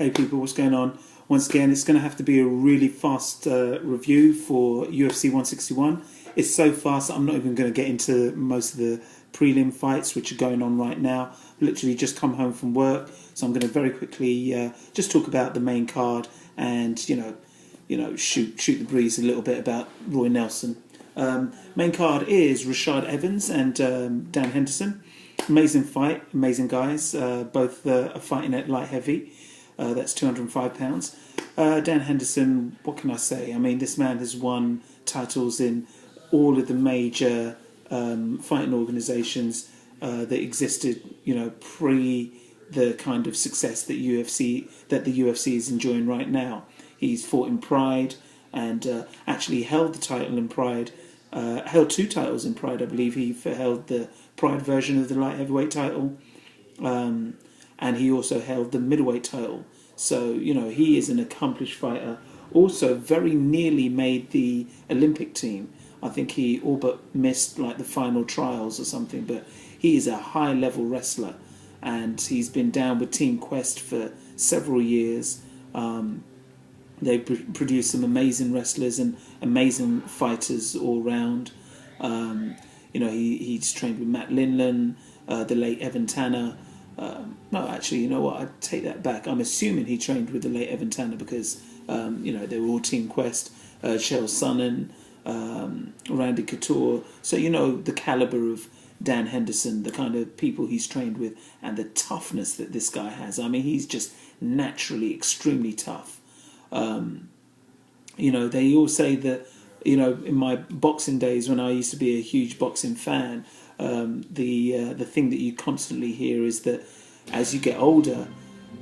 Hey people, what's going on? Once again, it's going to have to be a really fast review for UFC 161. It's so fast I'm not even going to get into most of the prelim fights which are going on right now. Literally just come home from work, so I'm going to very quickly just talk about the main card and shoot the breeze a little bit about Roy Nelson. Main card is Rashad Evans and Dan Henderson. Amazing fight, amazing guys. Both are fighting at light heavy. That's 205 pounds. Dan Henderson, what can I say? I mean, this man has won titles in all of the major fighting organisations that existed, pre the kind of success that the UFC is enjoying right now. He's fought in Pride and actually held the title in Pride. Held two titles in Pride, I believe. He held the Pride version of the light heavyweight title, and he also held the middleweight title. So, he is an accomplished fighter. Also, very nearly made the Olympic team. I think he all but missed like the final trials or something, but he is a high-level wrestler, and he's been down with Team Quest for several years. They've produced some amazing wrestlers and amazing fighters all round. He's trained with Matt Linlan, the late Evan Tanner. No, actually, you know what? I take that back. I'm assuming he trained with the late Evan Tanner because, they were all Team Quest. Chael Sonnen, Randy Couture. So, the caliber of Dan Henderson, the kind of people he's trained with, and the toughness that this guy has. I mean, he's just naturally extremely tough. They all say that, in my boxing days when I used to be a huge boxing fan, the thing that you constantly hear is that as you get older,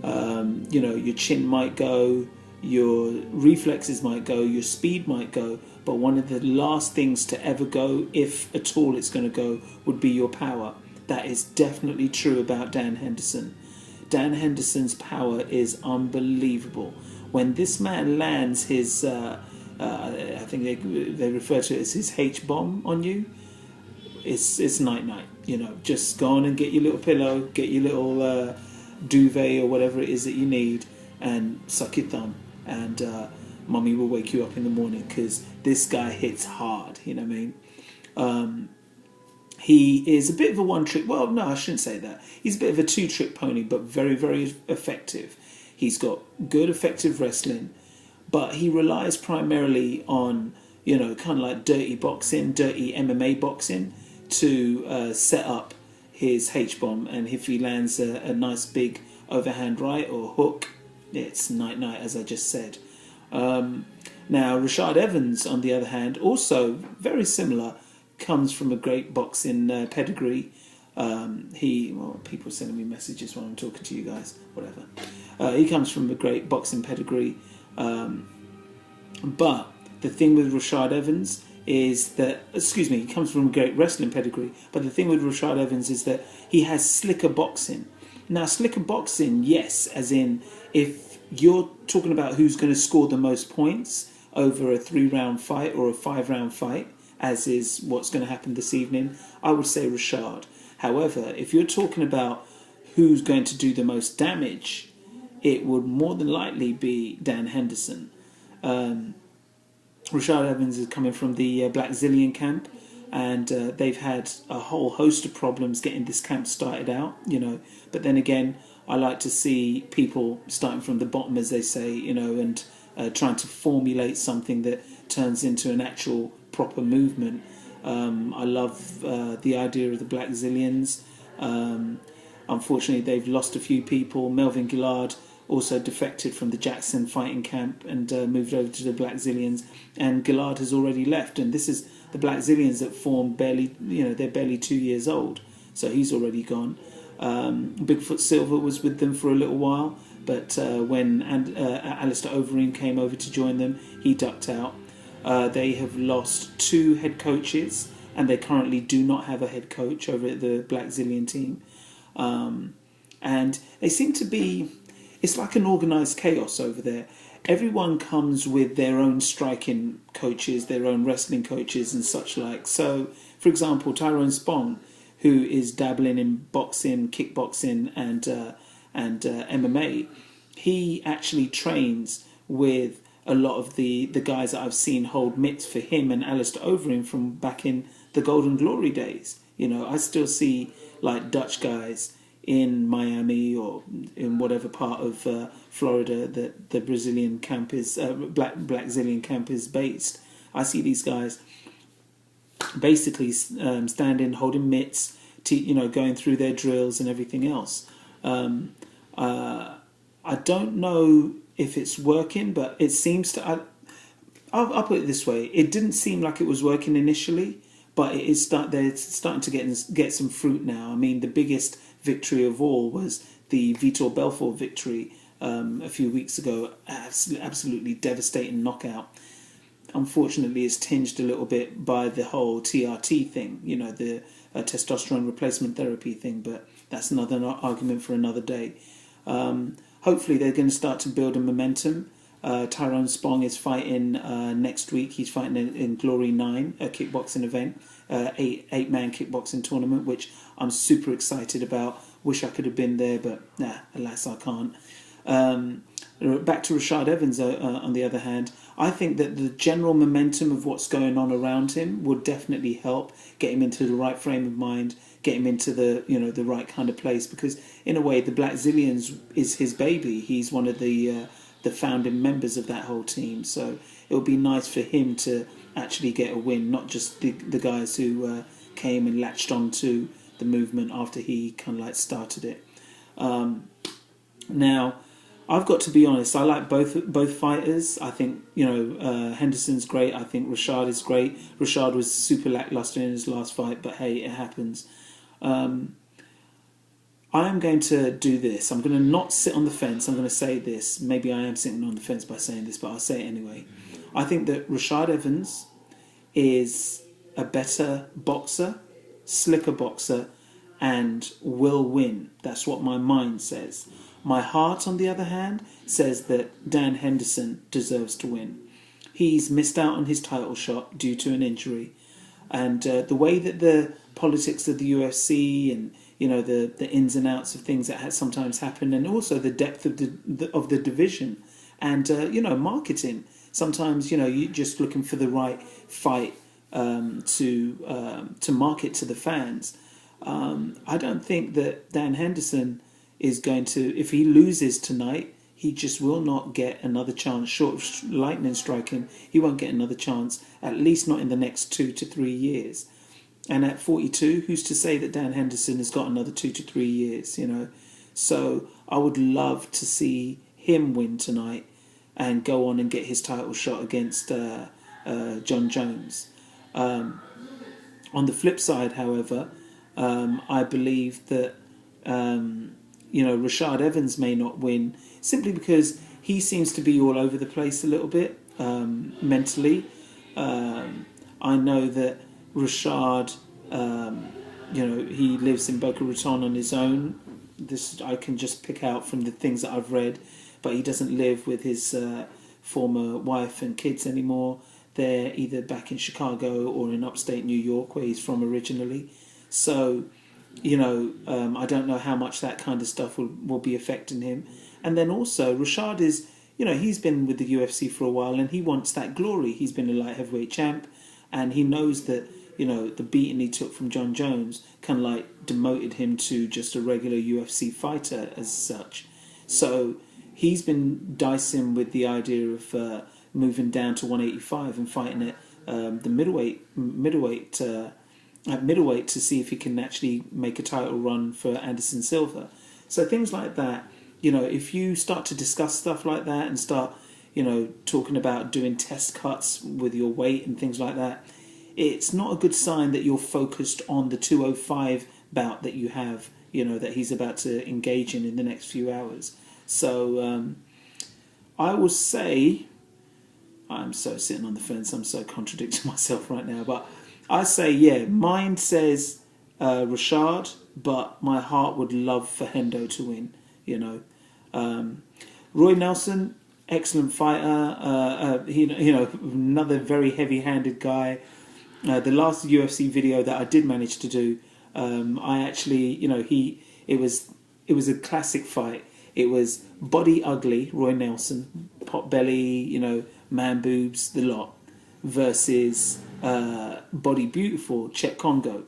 your chin might go, your reflexes might go, your speed might go, but one of the last things to ever go, if at all it's going to go, would be your power. That is definitely true about Dan Henderson. Dan Henderson's power is unbelievable. When this man lands his, I think they refer to it as his H-bomb on you, it's night-night. Just go on and get your little pillow, get your little duvet or whatever it is that you need, and suck your thumb. And mommy will wake you up in the morning because this guy hits hard, you know what I mean? He is a bit of a one-trick... Well, no, I shouldn't say that. He's a bit of a two-trick pony, but very, very effective. He's got good, effective wrestling, but he relies primarily on, kind of like dirty boxing, dirty MMA boxing to set up his H-bomb. And if he lands a nice big overhand right or hook, it's night-night, as I just said. Now, Rashad Evans, on the other hand, also very similar, comes from a great boxing pedigree. People are sending me messages while I'm talking to you guys, whatever. He comes from a great boxing pedigree. But the thing with Rashad Evans is that, he comes from a great wrestling pedigree. But the thing with Rashad Evans is that he has slicker boxing. Now, slicker boxing, yes, as in if you're talking about who's going to score the most points over a 3-round fight or a 5-round fight, as is what's going to happen this evening, I would say Rashad. However, if you're talking about who's going to do the most damage, it would more than likely be Dan Henderson. Rashad Evans is coming from the Black Zillion camp, and they've had a whole host of problems getting this camp started out, But then again, I like to see people starting from the bottom, as they say, and trying to formulate something that turns into an actual proper movement. I love the idea of the Black Zillions. Unfortunately, they've lost a few people. Melvin Gillard also defected from the Jackson fighting camp and moved over to the Black Zillions. And Gillard has already left. And this is the Black Zillions that formed barely, they're barely 2 years old. So he's already gone. Bigfoot Silver was with them for a little while. But when Alistair Overeem came over to join them, he ducked out. They have lost 2 head coaches, and they currently do not have a head coach over at the Black Zillion team. And they seem to be... It's like an organised chaos over there. Everyone comes with their own striking coaches, their own wrestling coaches and such like. So, for example, Tyrone Spong, who is dabbling in boxing, kickboxing and MMA, he actually trains with a lot of the guys that I've seen hold mitts for him and Alistair Overeem from back in the Golden Glory days. I still see like Dutch guys in Miami or in whatever part of Florida that the Brazilian camp is, Black Zillion camp is based. I see these guys basically standing, holding mitts, going through their drills and everything else. I don't know if it's working, but it seems to. I'll put it this way: it didn't seem like it was working initially, but it is they're starting to get some fruit now. I mean, the biggest victory of all was the Vitor Belfort victory a few weeks ago. Absolutely devastating knockout. Unfortunately, it's tinged a little bit by the whole TRT thing, the testosterone replacement therapy thing, but that's another argument for another day. Hopefully, they're going to start to build a momentum. Tyrone Spong is fighting next week. He's fighting in Glory 9, a kickboxing event, eight-man kickboxing tournament, which I'm super excited about. Wish I could have been there, but alas, I can't. Back to Rashad Evans, on the other hand, I think that the general momentum of what's going on around him would definitely help get him into the right frame of mind, get him into the right kind of place, because in a way the Black Zillions is his baby. He's one of the founding members of that whole team, so it would be nice for him to actually get a win, not just the guys who came and latched onto the movement after he kind of like started it. Now, I've got to be honest, I like both fighters. I think, Henderson's great. I think Rashad is great. Rashad was super lackluster in his last fight, but hey, it happens. I am going to do this. I'm going to not sit on the fence. I'm going to say this. Maybe I am sitting on the fence by saying this, but I'll say it anyway. I think that Rashad Evans is a better boxer, slicker boxer, and will win. That's what my mind says. My heart, on the other hand, says that Dan Henderson deserves to win. He's missed out on his title shot due to an injury. And the way that the politics of the UFC and, the ins and outs of things that sometimes happen, and also the depth of the division and, marketing. Sometimes, you're just looking for the right fight to market to the fans. I don't think that Dan Henderson is going to, if he loses tonight, he just will not get another chance. Short of lightning striking, he won't get another chance, at least not in the next 2 to 3 years. And at 42, who's to say that Dan Henderson has got another 2 to 3 years, So I would love to see him win tonight and go on and get his title shot against John Jones. On the flip side, however, I believe that Rashad Evans may not win simply because he seems to be all over the place a little bit mentally. I know that Rashad, he lives in Boca Raton on his own. This I can just pick out from the things that I've read, but he doesn't live with his former wife and kids anymore. They're either back in Chicago or in upstate New York, where he's from originally. So, I don't know how much that kind of stuff will be affecting him. And then also, Rashad is, he's been with the UFC for a while and he wants that glory. He's been a light heavyweight champ and he knows that, the beating he took from John Jones kind of like demoted him to just a regular UFC fighter as such. So he's been dicing with the idea of moving down to 185 and fighting at the middleweight to see if he can actually make a title run for Anderson Silva. So things like that, if you start to discuss stuff like that and start, talking about doing test cuts with your weight and things like that, it's not a good sign that you're focused on the 205 bout that you have, that he's about to engage in the next few hours. So I will say, I'm so sitting on the fence, I'm so contradicting myself right now, but I say, mind says Rashad, but my heart would love for Hendo to win, Roy Nelson, excellent fighter, another very heavy-handed guy. The last UFC video that I did manage to do, I actually, it was a classic fight. It was body ugly, Roy Nelson, pot belly, man boobs, the lot, versus body beautiful, Chet Congo.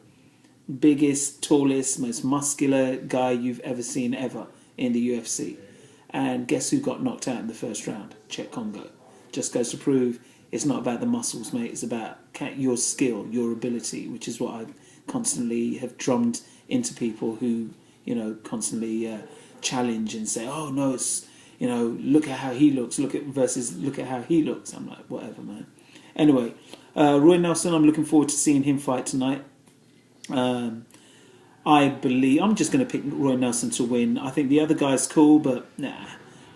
Biggest, tallest, most muscular guy you've ever seen ever in the UFC. And guess who got knocked out in the first round? Chet Congo. Just goes to prove it's not about the muscles, mate. It's about your skill, your ability, which is what I constantly have drummed into people who, constantly challenge and say, oh, no, it's, look at how he looks, look at how he looks. I'm like, whatever, man. Anyway, Roy Nelson, I'm looking forward to seeing him fight tonight. I believe I'm just going to pick Roy Nelson to win. I think the other guy's cool, but nah,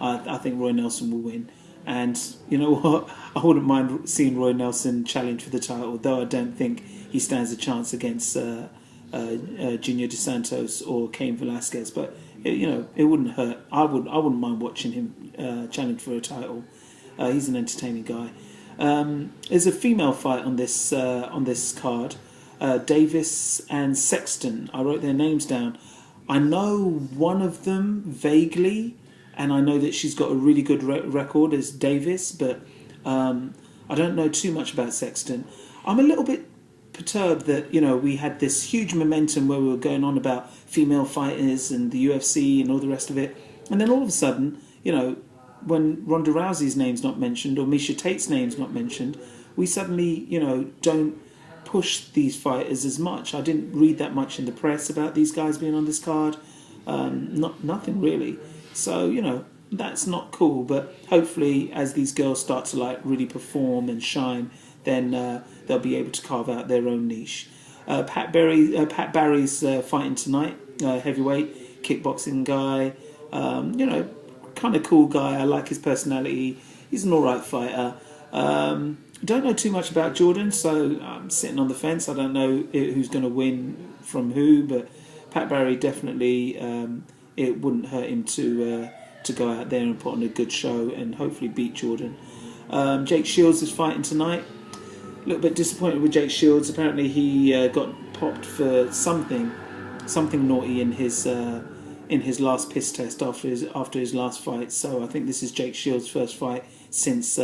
I think Roy Nelson will win. And you know what? I wouldn't mind seeing Roy Nelson challenge for the title, though I don't think he stands a chance against Junior Dos Santos or Cain Velasquez. But it wouldn't hurt. I wouldn't mind watching him challenge for a title. He's an entertaining guy. There's a female fight on this card. Davis and Sexton. I wrote their names down. I know one of them vaguely, and I know that she's got a really good record as Davis, but I don't know too much about Sexton. I'm a little bit perturbed that we had this huge momentum where we were going on about female fighters and the UFC and all the rest of it, and then all of a sudden, when Ronda Rousey's name's not mentioned or Miesha Tate's name's not mentioned, we suddenly don't push these fighters as much. I didn't read that much in the press about these guys being on this card. Nothing really. So that's not cool. But hopefully, as these girls start to really perform and shine, then they'll be able to carve out their own niche. Pat Barry's fighting tonight. Heavyweight kickboxing guy. Kind of cool guy. I like his personality. He's an alright fighter. Don't know too much about Jordan, so I'm sitting on the fence. I don't know who's going to win from who, but Pat Barry definitely, it wouldn't hurt him to go out there and put on a good show and hopefully beat Jordan. Jake Shields is fighting tonight. A little bit disappointed with Jake Shields. Apparently he got popped for something naughty in his last piss test after his last fight. So I think this is Jake Shields' first fight since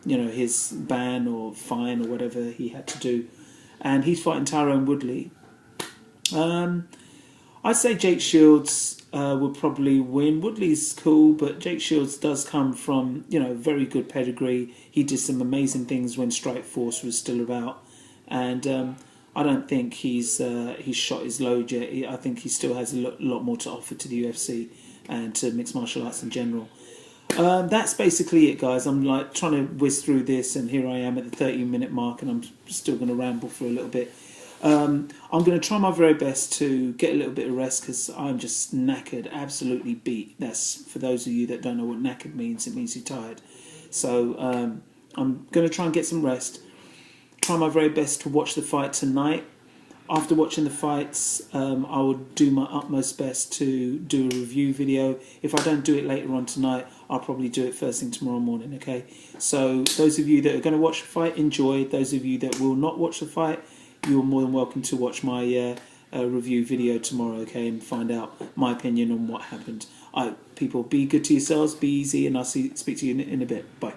his ban or fine or whatever he had to do, and he's fighting Tyrone Woodley. I'd say Jake Shields will probably win. Woodley's cool, but Jake Shields does come from very good pedigree. He did some amazing things when Strikeforce was still about, and I don't think he's shot his load yet. I think he still has a lot more to offer to the UFC and to mixed martial arts in general. That's basically it, guys. I'm trying to whiz through this, and here I am at the 30-minute mark, and I'm still going to ramble for a little bit. I'm going to try my very best to get a little bit of rest because I'm just knackered, absolutely beat. That's for those of you that don't know what knackered means. It means you're tired. So I'm going to try and get some rest. Try my very best to watch the fight tonight. After watching the fights, I will do my utmost best to do a review video. If I don't do it later on tonight, I'll probably do it first thing tomorrow morning, okay? So those of you that are going to watch the fight, enjoy. Those of you that will not watch the fight, you're more than welcome to watch my review video tomorrow, okay, and find out my opinion on what happened. People, be good to yourselves, be easy, and I'll speak to you in a bit. Bye.